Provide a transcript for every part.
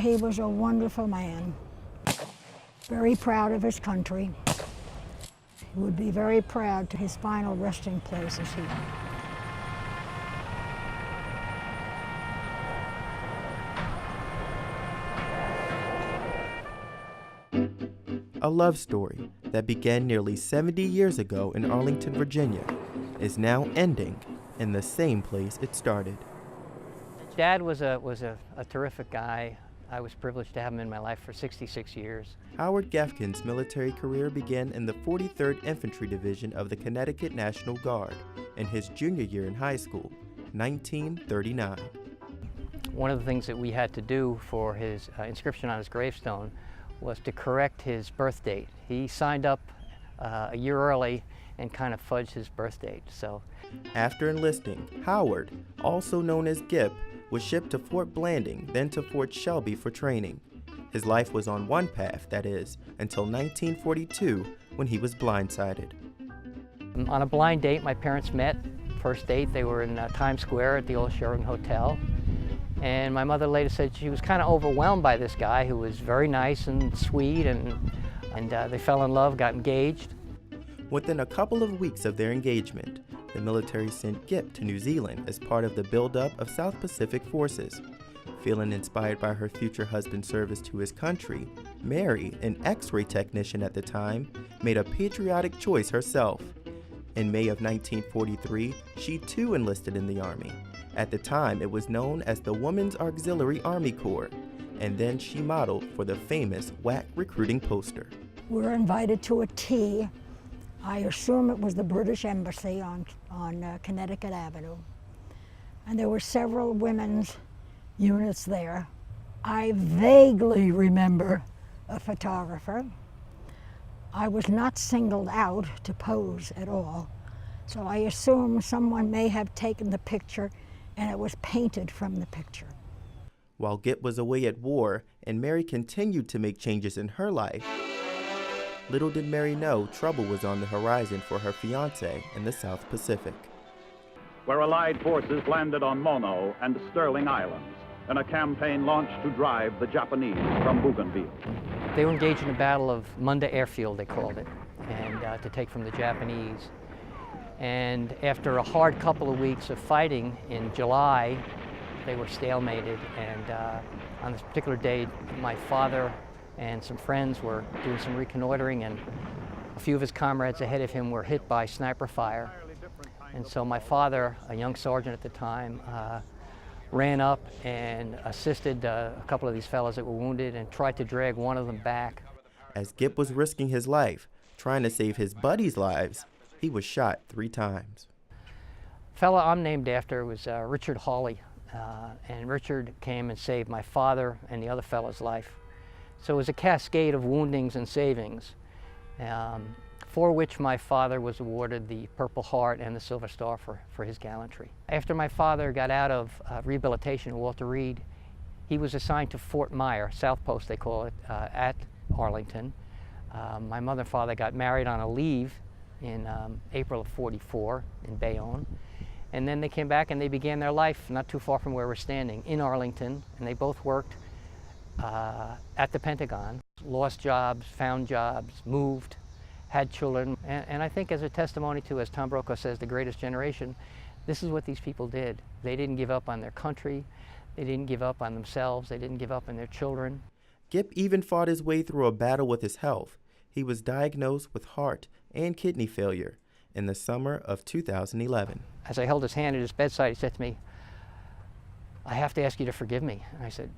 He was a wonderful man, very proud of his country. He would be very proud to his final resting place is here. A love story that began nearly 70 years ago in Arlington, Virginia, is now ending in the same place it started. Dad was a terrific guy. I was privileged to have him in my life for 66 years. Howard Gefkin's military career began in the 43rd Infantry Division of the Connecticut National Guard in his junior year in high school, 1939. One of the things that we had to do for his inscription on his gravestone was to correct his birth date. He signed up a year early and kind of fudged his birth date. So, after enlisting, Howard, also known as Gip, was shipped to Fort Blanding, then to Fort Shelby for training. His life was on one path, that is, until 1942, when he was blindsided. On a blind date, my parents met. First date, they were in Times Square at the old Sheraton Hotel. And my mother later said she was kind of overwhelmed by this guy who was very nice and sweet, and they fell in love, got engaged. Within a couple of weeks of their engagement, the military sent Gip to New Zealand as part of the buildup of South Pacific forces. Feeling inspired by her future husband's service to his country, Mary, an X-ray technician at the time, made a patriotic choice herself. In May of 1943, she too enlisted in the Army. At the time, it was known as the Women's Auxiliary Army Corps, and then she modeled for the famous WAC recruiting poster. We were invited to a tea. I assume it was the British Embassy on Connecticut Avenue. And there were several women's units there. I vaguely remember a photographer. I was not singled out to pose at all, so I assume someone may have taken the picture and it was painted from the picture. While Gip was away at war and Mary continued to make changes in her life, little did Mary know trouble was on the horizon for her fiancé in the South Pacific. Where Allied forces landed on Mono and Sterling Islands in a campaign launched to drive the Japanese from Bougainville. They were engaged in the Battle of Munda Airfield, they called it, and to take from the Japanese. And after a hard couple of weeks of fighting in July, they were stalemated, and on this particular day, my father and some friends were doing some reconnoitering, and a few of his comrades ahead of him were hit by sniper fire. And so my father, a young sergeant at the time, ran up and assisted a couple of these fellows that were wounded and tried to drag one of them back. As Gip was risking his life, trying to save his buddies' lives, he was shot 3 times. The fellow I'm named after was Richard Hawley, and Richard came and saved my father and the other fellow's life. So it was a cascade of woundings and savings, for which my father was awarded the Purple Heart and the Silver Star for his gallantry. After my father got out of rehabilitation at Walter Reed, he was assigned to Fort Myer, South Post they call it, at Arlington. My mother and father got married on a leave in April of '44 in Bayonne. And then they came back and they began their life not too far from where we're standing, in Arlington, and they both worked at the Pentagon, lost jobs, found jobs, moved, had children. And I think as a testimony to, as Tom Brokaw says, the greatest generation, this is what these people did. They didn't give up on their country, they didn't give up on themselves, they didn't give up on their children. Gip even fought his way through a battle with his health. He was diagnosed with heart and kidney failure in the summer of 2011. As I held his hand at his bedside, he said to me, "I have to ask you to forgive me." And I said,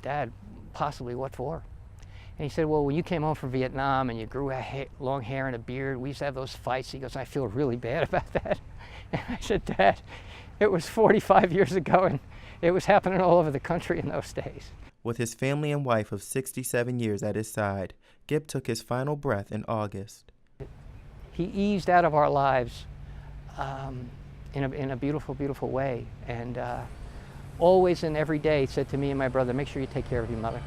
"Dad, possibly what for?" And he said, "Well, when you came home from Vietnam and you grew long hair and a beard, we used to have those fights." He goes, "I feel really bad about that." And I said, "Dad, it was 45 years ago and it was happening all over the country in those days." With his family and wife of 67 years at his side, Gip took his final breath in August. He eased out of our lives in a beautiful, beautiful way. And always and every day said to me and my brother, "Make sure you take care of your mother."